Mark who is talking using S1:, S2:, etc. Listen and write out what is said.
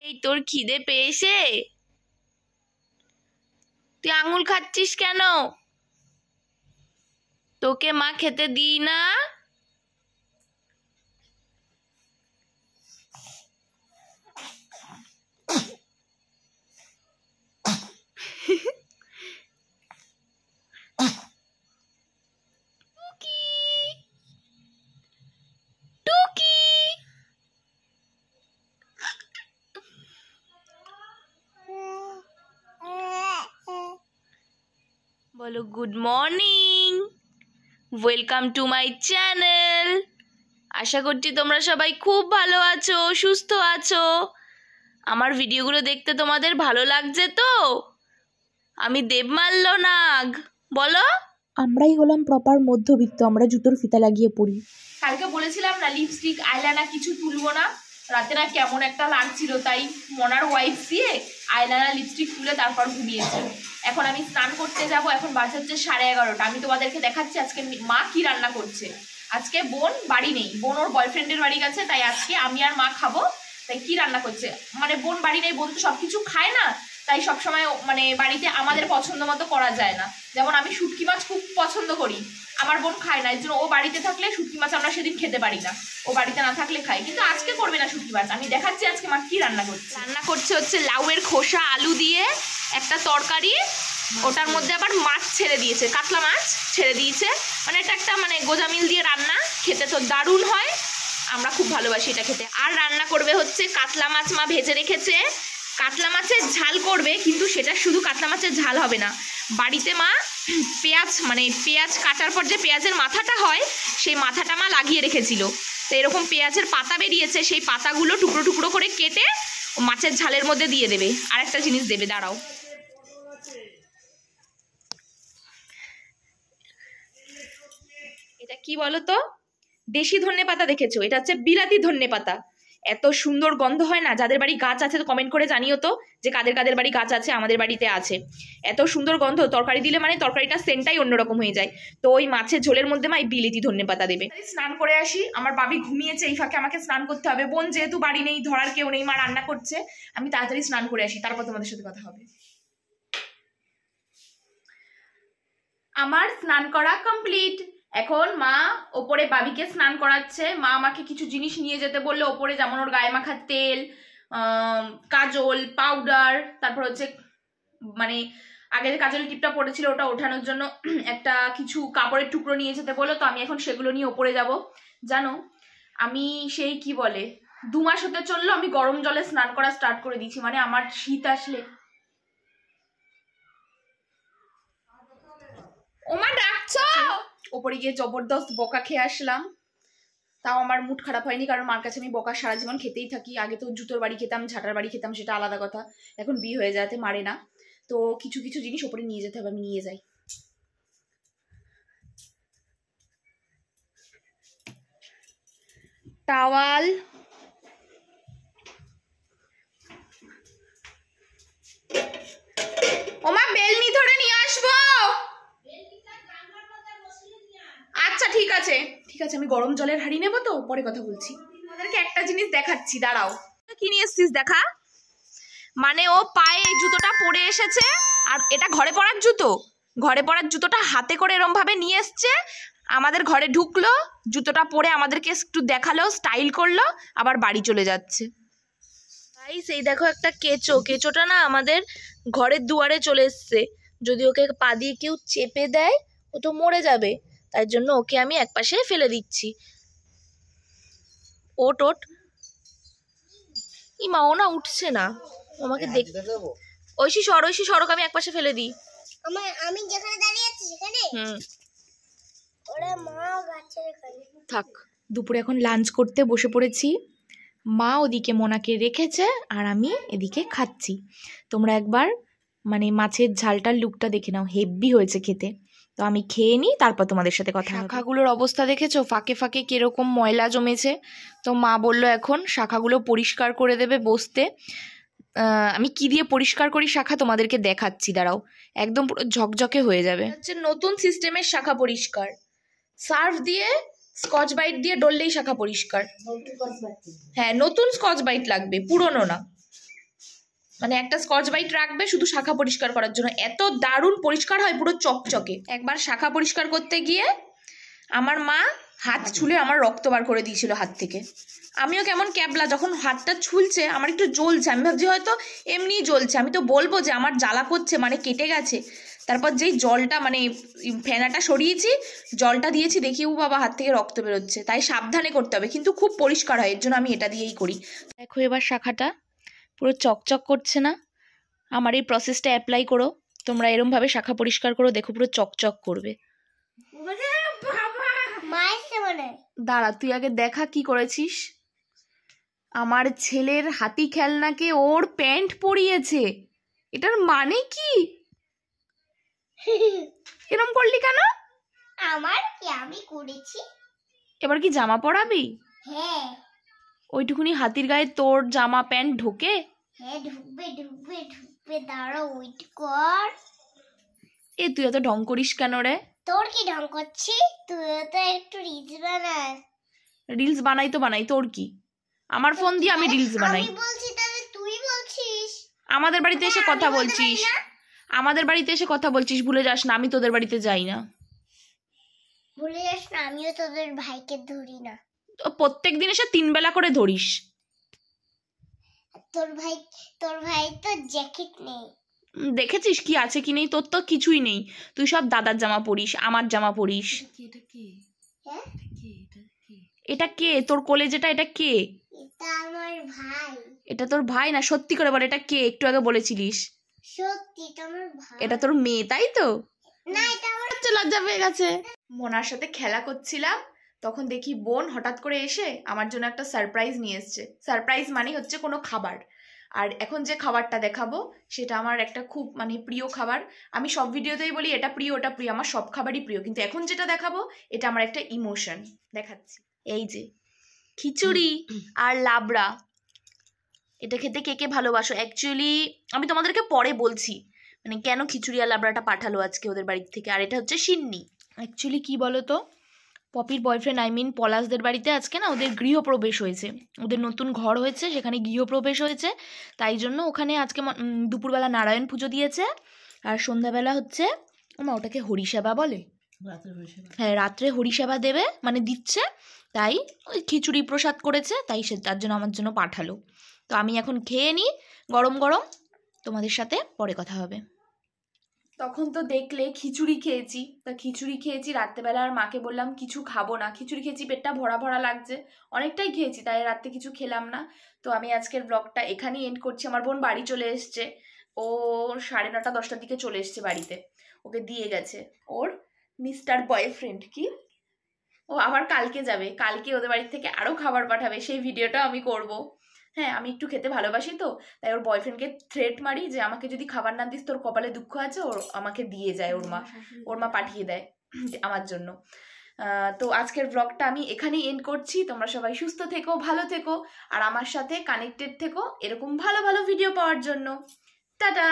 S1: এই তোর খিদে পেয়েছে? তুই আঙুল খাচ্ছিস কেন? তোকে মা খেতে দিই না? বলো good morning, welcome to my channel. আশা করছি তোমরা সবাই খুব ভালো আছো, সুস্থ আছো। আমার ভিডিওগুলো দেখতে তোমাদের ভালো লাগছে তো? আমি দেবমাল্য নাগ। বলো।
S2: আমরাই হলাম প্রপার মধ্যবিত্ত, আমরা জুতোর ফিতা লাগিয়ে পড়ি।
S1: কালকে বলেছিলাম না লিপস্টিক আইলাইনার কিছু তুলবো না, রাতে না কেমন একটা লাগছিল, তাই মনার ওয়াইফ দিয়ে আইলাইনার লিপস্টিক তুলে তারপর ঘুমিয়েছে। এখন আমি স্নান করতে যাব, এখন বাজে হচ্ছে 11:30। আমি তোমাদেরকে দেখাচ্ছি আজকে মা কি রান্না করছে। আজকে বোন বাড়ি নেই, বোন ওর বয়ফ্রেন্ডের বাড়ি গেছে, তাই আজকে আমি আর মা খাবো। তাই কি রান্না করছে, মানে বোন বাড়ি নেই, বোন তো সবকিছু খায় না, তাই সবসময় মানে বাড়িতে আমাদের পছন্দ মতো করা যায় না। যেমন আমি শুটকি মাছ খুব পছন্দ করি, আমার বোন খায় না, এর জন্য ও বাড়িতে থাকলে শুটকি মাছ আমরা সেদিন খেতে পারি না, ও বাড়িতে না থাকলে খাই। কিন্তু আজকে করবে না শুটকি মাছ। আমি দেখাচ্ছি আজকে মা কি রান্না করছে। রান্না করছে হচ্ছে লাউয়ের খোসা আলু দিয়ে একটা তরকারি, ওটার মধ্যে আবার মাছ ছেড়ে দিয়েছে, কাতলা মাছ ছেড়ে দিয়েছে। মানে এটা একটা মানে গোজামিল দিয়ে রান্না, খেতে তো দারুণ হয়, আমরা খুব ভালোবাসি এটা খেতে। আর রান্না করবে হচ্ছে কাতলা মাছ, মা ভেজে রেখেছে। কাতলা মাছের ঝাল করবে, কিন্তু সেটা শুধু কাতলা মাছের ঝাল হবে না, বাড়িতে মা পেঁয়াজ মানে পেঁয়াজ কাটার পর যে পেঁয়াজের মাথাটা হয় সেই মাথাটা মা লাগিয়ে রেখেছিল। তো এরকম পেঁয়াজের পাতা বেরিয়েছে, সেই পাতাগুলো টুকরো টুকরো করে কেটে মাছের ঝালের মধ্যে দিয়ে দেবে। আর একটা জিনিস দেবে, দাঁড়াও, এটা কি বলো তো? দেশি ধনে পাতা দেখেছো? এটা হচ্ছে বিলাতি ধনে পাতা। এত সুন্দর গন্ধ হয় না। যাদের বাড়ি গাছ আছে তো কমেন্ট করে জানিও তো যে কাদের কাদের বাড়ি গাছ আছে। আমাদের বাড়িতে আছে। এত সুন্দর গন্ধ, তরকারি দিলে মানে তরকারিটা সেন্টটাই অন্যরকম হয়ে যায়। তো ওই মাছের ঝোলের মধ্যে মা এই বিলাতি ধনে পাতা দেবে। স্নান করে আসি, আমার বাবি ঘুমিয়েছে, এই ফাঁকে আমাকে স্নান করতে হবে। বোন যেহেতু বাড়ি নেই, ধরার কেউ নেই, মা রান্না করছে, আমি তাড়াতাড়ি স্নান করে আসি, তারপর তোমাদের সাথে কথা হবে। আমার স্নান করা কমপ্লিট। এখন মা ওপরে বাবিকে স্নান করাচ্ছে। মা আমাকে কিছু জিনিস নিয়ে যেতে বললো ওপরে, যেমন ওর গায়ে মাখার তেল, কাজল, পাউডার, তারপর হচ্ছে মানে আগে যে কাজলের টিপটা পড়েছিল ওটা ওঠানোর জন্য একটা কিছু কাপড়ের টুকরো নিয়ে যেতে বললো। তো আমি এখন সেগুলো নিয়ে ওপরে যাব। জানো আমি সেই কি বলে 2 মাস হতে চললো আমি গরম জলে স্নান করা স্টার্ট করে দিয়েছি। মানে আমার শীত আসলে ওমা ডাকছো, ওপরে গিয়ে জবরদস্ত বকা খেয়ে আসলাম। তাও আমার মুড খারাপ হয়নি, কারণ মার কাছে আমি বকা সারা জীবন খেতেই থাকি। আগে তো জুতোর বাড়ি খেতাম, ঝাঁটার বাড়ি খেতাম, সেটা আলাদা কথা। এখন বিয়ে হয়ে যাতে মারে না, তো কিছু কিছু জিনিস ওপরে নিয়ে যেতে হবে, আমি নিয়ে যাই। টাওয়াল, ওমা বেলনি ধরে নিয়ে আসবো। আচ্ছা ঠিক আছে ঠিক আছে, আমি গরম জলের হাঁড়ি নেবো, তো পরে কথা বলছি। আমাদেরকে একটা জিনিস দেখাচ্ছি, দাঁড়াও। কি নিয়ে এসছিস দেখা। মানে ও পায়ে এই জুতোটা পরে এসেছে, আর এটা ঘরে পরার জুতো, ঘরে পরার জুতোটা হাতে করে এরম ভাবে নিয়ে এসছে, আমাদের ঘরে ঢুকলো, জুতোটা পরে আমাদেরকে একটু দেখালো, স্টাইল করলো, আবার বাড়ি চলে যাচ্ছে। ভাই সেই দেখো একটা কেঁচো, কেঁচোটা না আমাদের ঘরের দুয়ারে চলে এসছে। যদি ওকে পা দিয়ে কেউ চেপে দেয় ও তো মরে যাবে, তাই জন্য ওকে আমি একপাশে ফেলে দিচ্ছি। ওট ওট, ইমা ও না উঠছে না, আমাকে দেখ। ঐশী সড়ক, আমি একপাশে ফেলে দিই।
S3: আমি যেখানে দাঁড়িয়ে আছি সেখানে ওরে মা গাছে এখানে
S2: থাক। দুপুরে এখন লাঞ্চ করতে বসে পড়েছি। মা ওদিকে মোনাকে রেখেছে আর আমি এদিকে খাচ্ছি। তোমরা একবার মানে মাছের ঝালটার লুকটা দেখে নাও, হেভি হয়েছে খেতে। তো আমি খেয়ে নিই, তারপর তোমাদের সাথে কথা। শাখাগুলোর অবস্থা দেখেছো, ফাঁকে ফাঁকে কিরকম ময়লা জমেছে। তো মা বললো এখন শাখাগুলো পরিষ্কার করে দেবে বসতে। আমি কি দিয়ে পরিষ্কার করি শাখা তোমাদেরকে দেখাচ্ছি, দাঁড়াও। একদম পুরো ঝকঝকে হয়ে যাবে। হচ্ছে নতুন সিস্টেমের শাখা পরিষ্কার, সার্ফ দিয়ে স্কচ বাইট দিয়ে ডললেই শাখা পরিষ্কার। হ্যাঁ নতুন স্কচ বাইট লাগবে, পুরনো না। মানে একটা স্কচ ব্রাইট রাখবে শুধু শাখা পরিষ্কার করার জন্য, এত দারুণ পরিষ্কার হয় পুরো চকচকে। একবার শাখা পরিষ্কার করতে গিয়ে আমার মা হাত ছুলে আমার রক্ত বার করে দিয়েছিল হাত থেকে। আমিও কেমন ক্যাবলা, যখন হাতটা ছুলছে আমার একটু জ্বলছে, আমি ভাবছি হয়তো এমনিই জ্বলছে, আমি তো বলবো যে আমার জ্বালা করছে মানে কেটে গেছে। তারপর যেই জলটা মানে ফেনাটা সরিয়েছি, জলটা দিয়েছি, দেখি ও বাবা হাত থেকে রক্ত বেরোচ্ছে। তাই সাবধানে করতে হবে, কিন্তু খুব পরিষ্কার হয়, এর জন্য আমি এটা দিয়েই করি। দেখো এবার শাখাটা পুরো চকচক করছে না? আমার এই প্রসেসটা অ্যাপ্লাই করো তোমরা, এরমভাবে শাখা পরিষ্কার করো, দেখো পুরো চকচক করবে। দাঁড়া তুই আগে দেখা কি করেছিস। আমার ছেলের হাতি খেলনাকে ওর প্যান্ট পরিয়েছে, এটার মানে কি? এরম করলি কেন?
S3: আমার কি আমি করেছি।
S2: এবার কি জামা পরাবি?
S3: হ্যাঁ
S2: ওইটুকুনি হাতির গায়ে তোর জামা প্যান্ট ঢোকে?
S3: হ্যাঁ ঢুকবে ঢুকবে ঢুকবে, দাঁড়া ওয়েট কর।
S2: এ তুই এত ঢং করিস কেন রে?
S3: তোর কি ঢং করছি? তুইও তো একটু রিলস বানা।
S2: রিলস বানাই তো বানাই, তোর কি? আমার ফোন দিয়ে আমি রিলস বানাই।
S3: আমি বলছি তাহলে তুই বলছিস।
S2: আমাদের বাড়িতে এসে কথা বলছিস, আমাদের বাড়িতে এসে কথা বলছিস, ভুলে যাস না আমি তোদের বাড়িতে যাই না।
S3: ভুলে যাস না আমিও তোদের ভাইকে ধরি না।
S2: প্রত্যেক দিন এসে 3 বেলা করে ধরিস।
S3: তোর ভাই তো জ্যাকেট নেই।
S2: দেখেছিস কি আছে কি নেই? তোর তো কিছুই নেই, তুই সব দাদার জামা পরিস, আমার জামা পরিস।
S3: হ্যাঁ
S2: এটা কে? তোর কোলে যেটা, এটা কে?
S3: এটা আমার ভাই।
S2: এটা তোর ভাই না? সত্যি করে বল এটা কে? একটু আগে বলেছিলিস।
S3: সত্যি এটা আমার ভাই।
S2: এটা তোর মেয়ে তাই তো?
S3: না এটা আমার।
S2: লজ্জা পেয়ে গেছে। মোনার সাথে খেলা করছিলাম, তখন দেখি বোন হঠাৎ করে এসে আমার জন্য একটা সারপ্রাইজ নিয়ে এসছে। সারপ্রাইজ মানে হচ্ছে কোনো খাবার। আর এখন যে খাবারটা দেখাবো সেটা আমার একটা খুব মানে প্রিয় খাবার। আমি সব ভিডিওতেই বলি এটা প্রিয় ওটা প্রিয়, আমার সব খাবারই প্রিয়, কিন্তু এখন যেটা দেখাবো এটা আমার একটা ইমোশন। দেখাচ্ছি, এই যে খিচুড়ি আর লাবড়া। এটা খেতে কে কে ভালোবাসো? অ্যাকচুয়ালি আমি তোমাদেরকে পরে বলছি মানে কেন খিচুড়ি আর লাবড়াটা পাঠালো আজকে ওদের বাড়ি থেকে। আর এটা হচ্ছে সিন্নি। অ্যাকচুয়ালি কি বলো তো, পপির বয়ফ্রেন্ড পলাশদের বাড়িতে আজকে না ওদের গৃহপ্রবেশ হয়েছে, ওদের নতুন ঘর হয়েছে, সেখানে গৃহপ্রবেশ হয়েছে। তাই জন্য ওখানে আজকে দুপুরবেলা নারায়ণ পুজো দিয়েছে, আর সন্ধ্যাবেলা হচ্ছে ওটাকে হরিসেবা বলে, হ্যাঁ রাত্রে হরিসেবা দেবে মানে দিচ্ছে। তাই ওই খিচুড়ি প্রসাদ করেছে, তাই সে তার জন্য আমার জন্য পাঠালো। তো আমি এখন খেয়ে নিই গরম গরম, তোমাদের সাথে পরে কথা হবে। তখন তো দেখলে খিচুড়ি খেয়েছি, তা খিচুড়ি খেয়েছি রাত্রেবেলা, আর মাকে বললাম কিছু খাবো না, খিচুড়ি খেয়েছি পেটটা ভরা ভরা লাগছে, অনেকটাই খেয়েছি, তাই রাত্রে কিছু খেলাম না। তো আমি আজকের ব্লগটা এখানেই এন্ড করছি। আমার বোন বাড়ি চলে এসছে, ও 9:30 10টার দিকে চলে এসছে বাড়িতে, ওকে দিয়ে গেছে ওর মিস্টার বয়ফ্রেন্ড। কি ও আবার কালকে যাবে, কালকে ওদের বাড়ি থেকে আরও খাবার পাঠাবে, সেই ভিডিওটা আমি করব। হ্যাঁ আমি একটু খেতে ভালোবাসি তো, তাই ওর বয়ফ্রেন্ডকে থ্রেট মারি যে আমাকে যদি খাবার না দিস তোর কপালে দুঃখ আছে, ওর আমাকে দিয়ে যায়, ওর মা পাঠিয়ে দেয় আমার জন্য। তো আজকের ব্লগটা আমি এখানেই এন্ড করছি। তোমরা সবাই সুস্থ থেকো, ভালো থেকো, আর আমার সাথে কানেক্টেড থেকো এরকম ভালো ভালো ভিডিও পাওয়ার জন্য। টাটা।